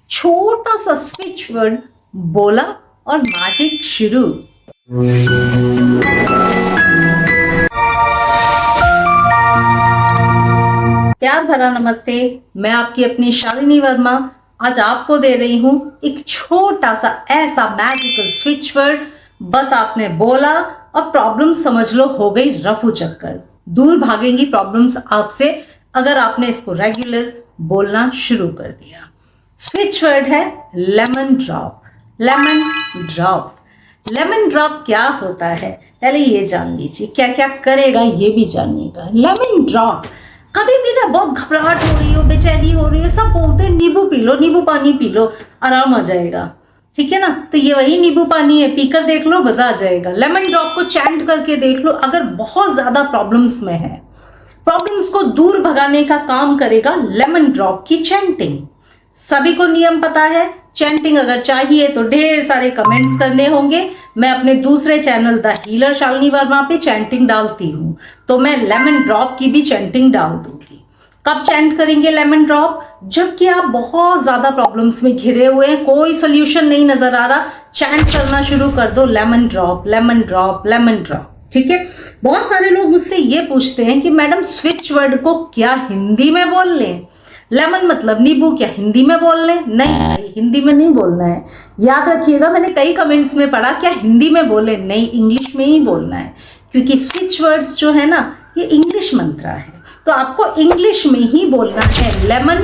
छोटा सा switch word बोला और मैजिक शुरू। प्यार भरा नमस्ते, मैं आपकी अपनी शालिनी वर्मा आज आपको दे रही हूं एक छोटा सा ऐसा मैजिकल स्विच वर्ड। बस आपने बोला और प्रॉब्लम समझ लो हो गई रफू चक्कर। दूर भागेंगी प्रॉब्लम्स आपसे अगर आपने इसको रेगुलर बोलना शुरू कर दिया। स्विच वर्ड है lemon drop. Lemon drop, lemon drop क्या होता है पहले ये जान लीजिए, क्या क्या करेगा ये भी जानिएगा। लेमन ड्रॉप, कभी भी ना बहुत घबराहट हो रही हो, बेचैनी हो रही है, सब बोलते हैं नींबू पी लो, नींबू पानी पी लो, आराम आ जाएगा। ठीक है ना, तो ये वही नींबू पानी है, पीकर देख लो मजा आ जाएगा। लेमन ड्रॉप को चैंट करके देख लो। अगर बहुत ज्यादा प्रॉब्लम्स में है, प्रॉब्लम्स को दूर भगाने का काम करेगा लेमन ड्रॉप की चैंटिंग। सभी को नियम पता है, चैंटिंग अगर चाहिए तो ढेर सारे कमेंट्स करने होंगे। मैं अपने दूसरे channel the healer Shalini Verma पे चैंटिंग डालती हूँ, तो मैं लेमन ड्रॉप की भी चैंटिंग डाल दूंगी। कब चैंट करेंगे लेमन ड्रॉप? जबकि आप बहुत ज्यादा प्रॉब्लम्स में घिरे हुए हैं, कोई सोल्यूशन नहीं नजर आ रहा, चैंट करना शुरू कर दो lemon drop, lemon drop, lemon drop. ठीक है, बहुत सारे लोग मुझसे ये पूछते हैं कि मैडम स्विच वर्ड को क्या हिंदी में बोल लें? लेमन मतलब नींबू, क्या हिंदी में बोल लें? नहीं भाई, हिंदी में नहीं बोलना है। याद रखिएगा, मैंने कई कमेंट्स में पढ़ा क्या हिंदी में बोले, नहीं इंग्लिश में ही बोलना है, क्योंकि स्विच वर्ड्स जो है ना ये इंग्लिश मंत्रा है, तो आपको इंग्लिश में ही बोलना है लेमन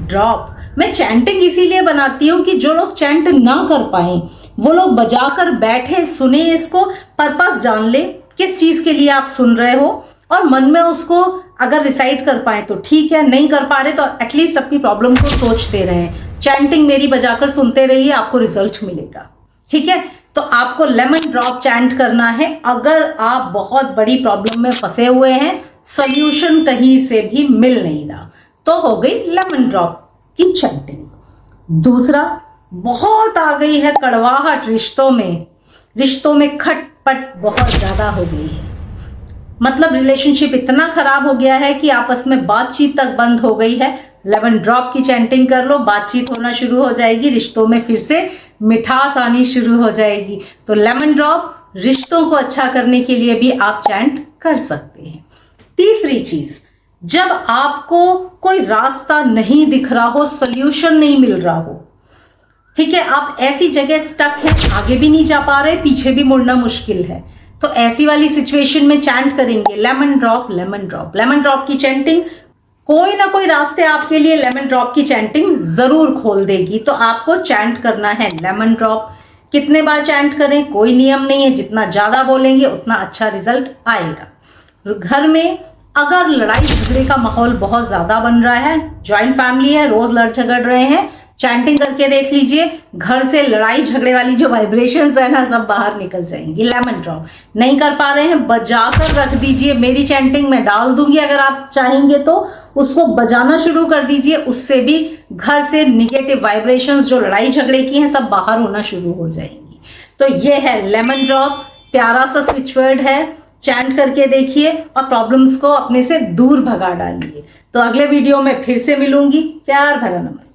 ड्रॉप। मैं चैंटिंग इसीलिए बनाती हूँ कि जो लोग चैंट ना कर पाए वो लोग बजाकर बैठे सुने, इसको पर्पस जान ले किस चीज के लिए आप सुन रहे हो, और मन में उसको अगर रिसाइट कर पाए तो ठीक है, नहीं कर पा रहे तो एटलीस्ट अपनी प्रॉब्लम को सोचते रहें। चैंटिंग मेरी बजाकर सुनते रहिए, आपको रिजल्ट मिलेगा। ठीक है, तो आपको लेमन ड्रॉप चैंट करना है अगर आप बहुत बड़ी प्रॉब्लम में फंसे हुए हैं, सॉल्यूशन कहीं से भी मिल नहीं रहा, तो हो गई लेमन ड्रॉप की चैंटिंग। दूसरा, बहुत आ गई है कड़वाहट रिश्तों में खटपट बहुत ज्यादा हो गई है, मतलब रिलेशनशिप इतना खराब हो गया है कि आपस में बातचीत तक बंद हो गई है। लेमन ड्रॉप की चैंटिंग कर लो, बातचीत होना शुरू हो जाएगी, रिश्तों में फिर से मिठास आनी शुरू हो जाएगी। तो लेमन ड्रॉप रिश्तों को अच्छा करने के लिए भी आप चैंट कर सकते हैं। तीसरी चीज, जब आपको कोई रास्ता नहीं दिख रहा हो, सोल्यूशन नहीं मिल रहा हो, ठीक है, आप ऐसी जगह स्टक है, आगे भी नहीं जा पा रहे, पीछे भी मुड़ना मुश्किल है, तो ऐसी वाली सिचुएशन में चैंट करेंगे lemon drop, lemon drop. Lemon drop की चैंटिंग कोई ना कोई रास्ते आपके लिए लेमन ड्रॉप की चैंटिंग जरूर खोल देगी, तो आपको चैंट करना है लेमन ड्रॉप। कितने बार चैंट करें कोई नियम नहीं है, जितना ज्यादा बोलेंगे उतना अच्छा रिजल्ट आएगा। घर में अगर लड़ाई झगड़े का माहौल बहुत ज्यादा बन रहा है, ज्वाइंट फैमिली है, रोज लड़ झगड़ रहे हैं, चैंटिंग करके देख लीजिए, घर से लड़ाई झगड़े वाली जो वाइब्रेशंस है ना सब बाहर निकल जाएंगी। लेमन ड्रॉप नहीं कर पा रहे हैं, बजाकर रख दीजिए, मेरी चैंटिंग में डाल दूंगी, अगर आप चाहेंगे तो उसको बजाना शुरू कर दीजिए, उससे भी घर से निगेटिव वाइब्रेशंस जो लड़ाई झगड़े की हैं सब बाहर होना शुरू हो जाएंगी। तो ये है लेमन ड्रॉप, प्यारा सा स्विच वर्ड है, चैंट करके देखिए और प्रॉब्लम्स को अपने से दूर भगा डालिए। तो अगले वीडियो में फिर से मिलूंगी। प्यार भरा नमस्ते।